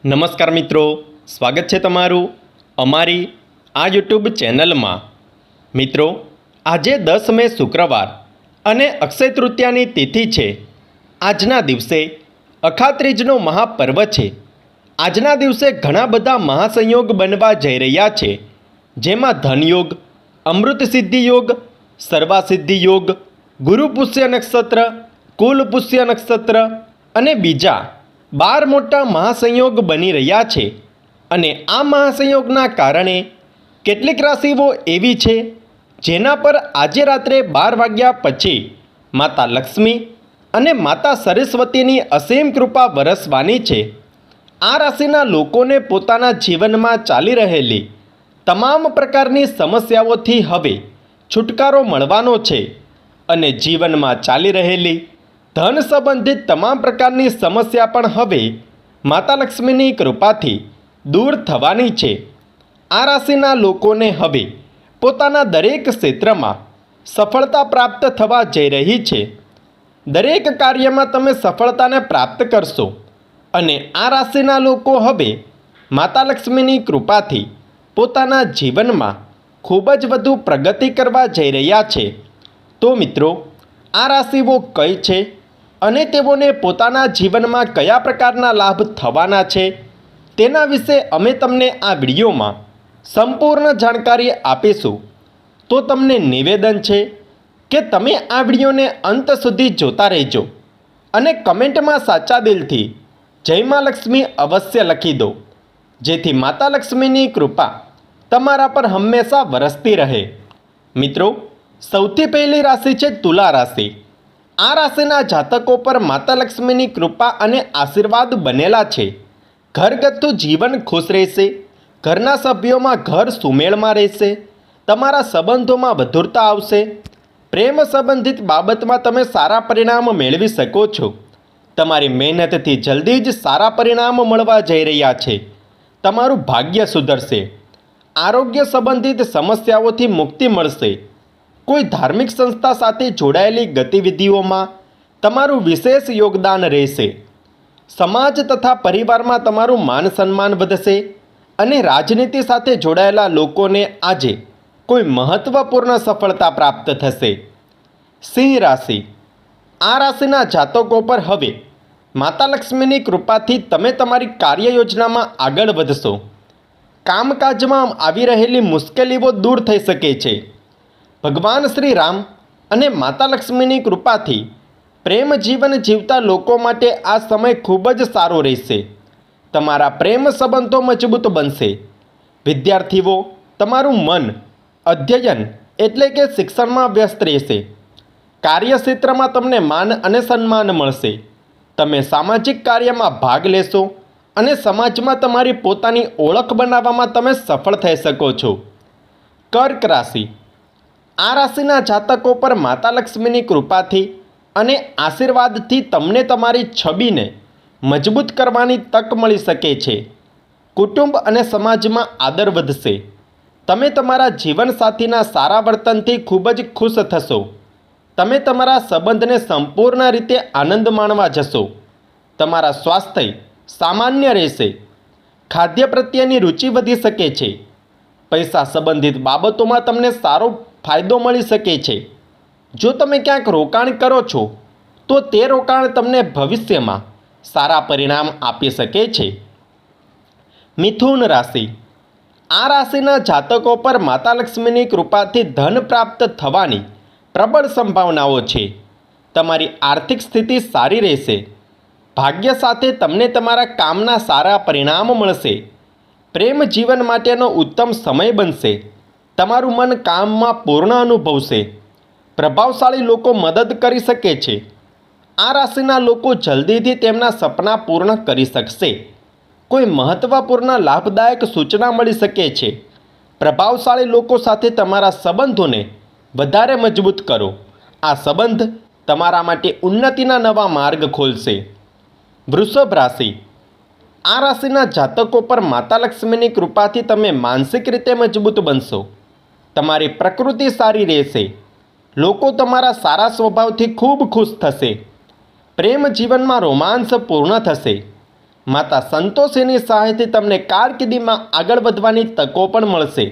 નમસ્કાર મિત્રો, સ્વાગત છે તમારું અમારી આ યુટ્યુબ ચેનલમાં। મિત્રો, આજે 10 મે શુક્રવાર અને અક્ષય તૃતીયાની તિથિ છે। આજના દિવસે અખાત્રીજનો મહાપર્વ છે। આજના દિવસે ઘણા બધા મહાસંયોગ બનવા જઈ રહ્યા છે, જેમાં ધનયોગ, અમૃત સિદ્ધિ યોગ, સર્વાસિદ્ધિ યોગ, ગુરુ પુષ્ય નક્ષત્ર, કુલ પુષ્ય નક્ષત્ર અને બીજા 12 મોટા મહાસંયોગ બની રહ્યા છે। અને આ મહાસંયોગના કારણે કેટલીક રાશિઓ એવી છે જેના પર આજે રાત્રે 12 વાગ્યા પછી માતા લક્ષ્મી અને માતા સરસ્વતીની અસીમ કૃપા વરસવાની છે। આ રાશિના લોકોને પોતાના જીવનમાં ચાલી રહેલી તમામ પ્રકારની સમસ્યાઓથી હવે છુટકારો મળવાનો છે અને જીવનમાં ચાલી રહેલી ધન સંબંધિત તમામ પ્રકારની સમસ્યા પણ હવે માતા લક્ષ્મીની કૃપાથી દૂર થવાની છે। આ રાશિના લોકોને હવે પોતાના દરેક ક્ષેત્રમાં સફળતા પ્રાપ્ત થવા જઈ રહી છે। દરેક કાર્યમાં તમે સફળતાને પ્રાપ્ત કરશો અને આ રાશિના લોકો હવે માતા લક્ષ્મીની કૃપાથી પોતાના જીવનમાં ખૂબ જ વધુ પ્રગતિ કરવા જઈ રહ્યા છે। તો મિત્રો, આ રાશિઓ કઈ છે અને તેઓને પોતાના જીવનમાં કયા પ્રકારના લાભ થવાના છે તેના વિશે અમે તમને આ વિડીયોમાં સંપૂર્ણ જાણકારી આપીશું। તો તમને નિવેદન છે કે તમે આ વિડીયોને અંત સુધી જોતા રહેજો અને કમેન્ટમાં સાચા દિલથી જય મા લક્ષ્મી અવશ્ય લખી દો, જેથી માતા લક્ષ્મીની કૃપા તમારા પર હંમેશા વરસતી રહે। મિત્રો, સૌથી પહેલી રાશિ છે તુલા રાશિ। આ રાશિના જાતકો પર માતા લક્ષ્મીની કૃપા અને આશીર્વાદ બનેલા છે। ઘરગથ્થુ જીવન ખુશ રહેશે, ઘરના સભ્યોમાં ઘર સુમેળમાં રહેશે, તમારા સંબંધોમાં મધુરતા આવશે, પ્રેમ સંબંધિત બાબતમાં તમે સારા પરિણામ મેળવી શકો છો। તમારી મહેનતથી જલ્દી જ સારા પરિણામ મળવા જઈ રહ્યા છે। તમારું ભાગ્ય સુધરશે, આરોગ્ય સંબંધિત સમસ્યાઓથી મુક્તિ મળશે। કોઈ ધાર્મિક સંસ્થા સાથે જોડાયેલી ગતિવિધિઓમાં તમારું વિશેષ યોગદાન રહેશે। સમાજ તથા પરિવારમાં તમારું માન સન્માન વધશે અને રાજનીતિ સાથે જોડાયેલા લોકોને આજે કોઈ મહત્વપૂર્ણ સફળતા પ્રાપ્ત થશે। સિંહ રાશિ। આ રાશિના જાતકો પર હવે માતા લક્ષ્મીની કૃપાથી તમે તમારી કાર્ય યોજનામાં આગળ વધશો। કામકાજમાં આવી રહેલી મુશ્કેલીઓ દૂર થઈ શકે છે। ભગવાન શ્રી રામ અને માતા લક્ષ્મીની કૃપાથી પ્રેમ જીવન જીવતા લોકો માટે આ સમય ખૂબ જ સારો રહેશે। તમારા પ્રેમ સંબંધો મજબૂત બનશે। વિદ્યાર્થીઓ, તમારું મન અધ્યયન એટલે કે શિક્ષણમાં વ્યસ્ત રહેશે। કાર્યક્ષેત્રમાં તમને માન અને સન્માન મળશે। તમે સામાજિક કાર્યમાં ભાગ લેશો અને સમાજમાં તમારી પોતાની ઓળખ બનાવવામાં તમે સફળ થઈ શકો છો। કર્ક રાશિ। આ રાશિના જાતકો પર માતા લક્ષ્મીની કૃપાથી અને આશીર્વાદથી તમને તમારી છબીને મજબૂત કરવાની તક મળી શકે છે। કુટુંબ અને સમાજમાં આદર વધશે। તમે તમારા જીવનસાથીના સારા વર્તનથી ખૂબ જ ખુશ થશો। તમે તમારા સંબંધને સંપૂર્ણ રીતે આનંદ માણવા જશો। તમારા સ્વાસ્થ્ય સામાન્ય રહેશે। ખાદ્ય પ્રત્યેની રુચિ વધી શકે છે। પૈસા સંબંધિત બાબતોમાં તમને સારો ફાયદો મળી શકે છે। જો તમે ક્યાંક રોકાણ કરો છો તો તે રોકાણ તમને ભવિષ્યમાં સારા પરિણામ આપી શકે છે। મિથુન રાશિ। આ રાશિના જાતકો પર માતા લક્ષ્મીની કૃપાથી ધન પ્રાપ્ત થવાની પ્રબળ સંભાવનાઓ છે। તમારી આર્થિક સ્થિતિ સારી રહેશે। ભાગ્ય સાથે તમને તમારા કામના સારા પરિણામ મળશે। પ્રેમ જીવન માટેનો ઉત્તમ સમય બનશે। તમારું મન કામમાં પૂર્ણ અનુભવશે। પ્રભાવશાળી લોકો મદદ કરી શકે છે। આ રાશિના લોકો જલ્દીથી તેમના સપના પૂર્ણ કરી શકશે। કોઈ મહત્વપૂર્ણ લાભદાયક સૂચના મળી શકે છે। પ્રભાવશાળી લોકો સાથે તમારા સંબંધોને વધારે મજબૂત કરો। આ સંબંધ તમારા માટે ઉન્નતિના નવા માર્ગ ખોલશે। વૃષભ રાશિ। આ રાશિના જાતકો પર માતા લક્ષ્મીની કૃપાથી તમે માનસિક રીતે મજબૂત બનશો। તમારી પ્રકૃતિ સારી રહેશે। લોકો તમારા સારા સ્વભાવથી ખૂબ ખુશ થશે। પ્રેમ જીવનમાં રોમાંસ પૂર્ણ થશે। માતા સંતોષીની સહાયથી તમને કારકિર્દીમાં આગળ વધવાની તકો પણ મળશે.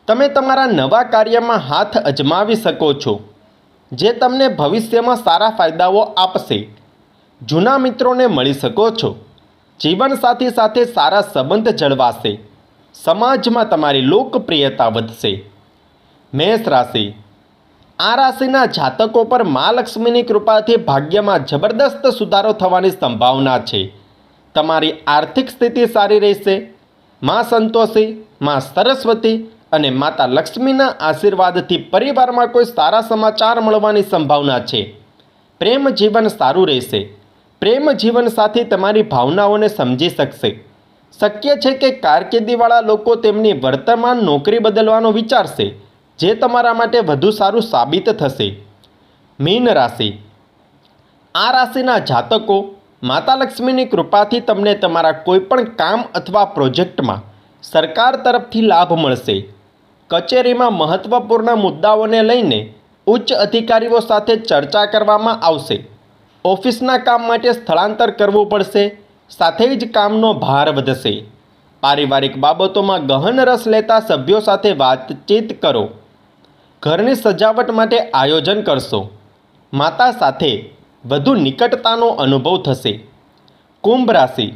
તમે તમારા નવા કાર્યમાં હાથ અજમાવી શકો છો, જે તમને ભવિષ્યમાં સારા ફાયદાઓ આપશે. જૂના મિત્રોને મળી શકો છો. જીવનસાથી સાથે સારા સંબંધ જળવાશે. સમાજમાં તમારી લોકપ્રિયતા વધશે. મેષ રાશિ. આ રાશિના જાતકો પર મા લક્ષ્મીની કૃપાથી ભાગ્યમાં જબરદસ્ત સુધારો થવાની સંભાવના છે. તમારી આર્થિક સ્થિતિ સારી રહેશે. મા સંતોષી, મા સરસ્વતી અને માતા લક્ષ્મીના આશીર્વાદથી પરિવારમાં કોઈ સારા સમાચાર મળવાની સંભાવના છે. પ્રેમ જીવન સારું રહેશે. પ્રેમ જીવનસાથી તમારી ભાવનાઓને સમજી શકશે. શક્ય છે કે કારકિર્દીવાળા લોકો તેમની વર્તમાન નોકરી બદલવાનો વિચારશે, જે તમારા માટે વધુ સારું સાબિત થશે. મીન રાશિ. આ રાશિના જાતકો માતા લક્ષ્મીની કૃપાથી તમને તમારા કોઈપણ કામ અથવા પ્રોજેક્ટમાં સરકાર તરફથી લાભ મળશે. કચેરીમાં મહત્ત્વપૂર્ણ મુદ્દાઓને લઈને ઉચ્ચ અધિકારીઓ સાથે ચર્ચા કરવામાં આવશે. ઓફિસના કામ માટે સ્થળાંતર કરવું પડશે. સાથે જ કામનો ભાર વધશે. પારિવારિક બાબતોમાં ગહન રસ લેતા સભ્યો સાથે વાતચીત કરો. ઘરની સજાવટ માટે આયોજન કરશો. માતા સાથે વધુ નિકટતાનો અનુભવ થશે. કુંભ રાશિ.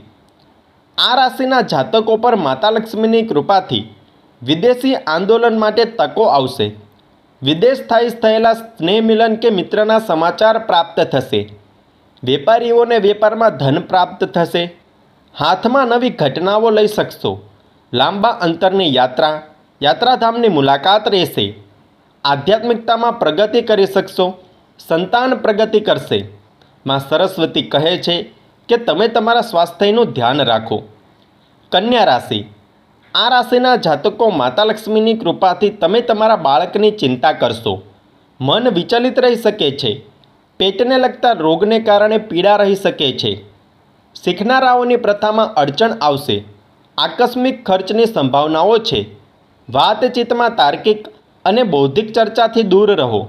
આ રાશિના જાતકો પર માતા લક્ષ્મીની કૃપાથી વિદેશી આંદોલન માટે તકો આવશે. વિદેશ થયેલા સ્નેહ મિલન કે મિત્રના સમાચાર પ્રાપ્ત થશે. વેપારીઓને વેપારમાં ધન પ્રાપ્ત થશે. હાથમાં નવી ઘટનાઓ લઈ શકશો. લાંબા અંતરની યાત્રાધામની મુલાકાત રહેશે. આધ્યાત્મિકતામાં પ્રગતિ કરી શકશો. સંતાન પ્રગતિ કરશે. માં સરસ્વતી કહે છે કે તમે તમારા સ્વાસ્થ્યનું ધ્યાન રાખો. કન્યા રાશિ. આ રાશિના જાતકો માતા લક્ષ્મીની કૃપાથી તમે તમારા બાળકની ચિંતા કરશો. મન વિચલિત રહી શકે છે. પેટને લગતા રોગને કારણે પીડા રહી શકે છે. શીખનારાઓની પ્રથામાં અડચણ આવશે. આકસ્મિક ખર્ચની સંભાવનાઓ છે. વાતચીતમાં તાર્કિક અને બૌદ્ધિક ચર્ચાથી દૂર રહો.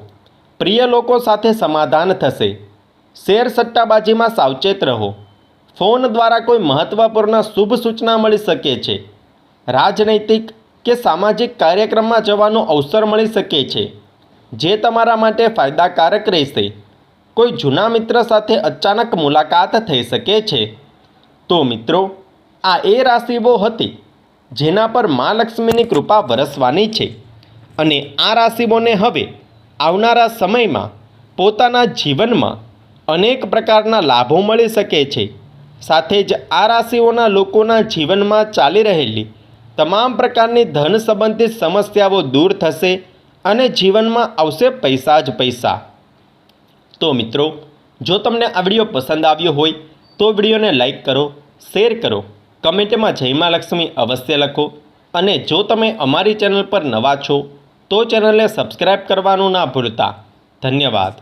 પ્રિય લોકો સાથે સમાધાન થશે. શેર સટ્ટાબાજીમાં સાવચેત રહો. ફોન દ્વારા કોઈ મહત્ત્વપૂર્ણ શુભ સૂચના મળી શકે છે. રાજનૈતિક કે સામાજિક કાર્યક્રમમાં જવાનો અવસર મળી શકે છે, જે તમારા માટે ફાયદાકારક રહેશે. કોઈ જૂના મિત્ર સાથે અચાનક મુલાકાત થઈ શકે છે. તો મિત્રો, આ એ રાશિઓ હતી જેના પર મા લક્ષ્મીની કૃપા વરસવાની છે. અને આ રાશિઓને હવે આવનારા સમયમાં પોતાના જીવનમાં અનેક પ્રકારના લાભો મળી શકે છે. સાથે જ આ રાશિઓના લોકોના જીવનમાં ચાલી રહેલી તમામ પ્રકારની ધન સંબંધિત સમસ્યાઓ દૂર થશે અને જીવનમાં આવશે પૈસા જ પૈસા. તો મિત્રો, જો તમને આ વિડીયો પસંદ આવ્યો હોય તો વિડીયોને લાઈક કરો, શેર કરો, કમેન્ટમાં જય મા લક્ષ્મી અવશ્ય લખો. અને જો તમે અમારી ચેનલ પર નવા છો તો ચેનલને સબસ્ક્રાઈબ કરવાનું ના ભૂલતા. ધન્યવાદ.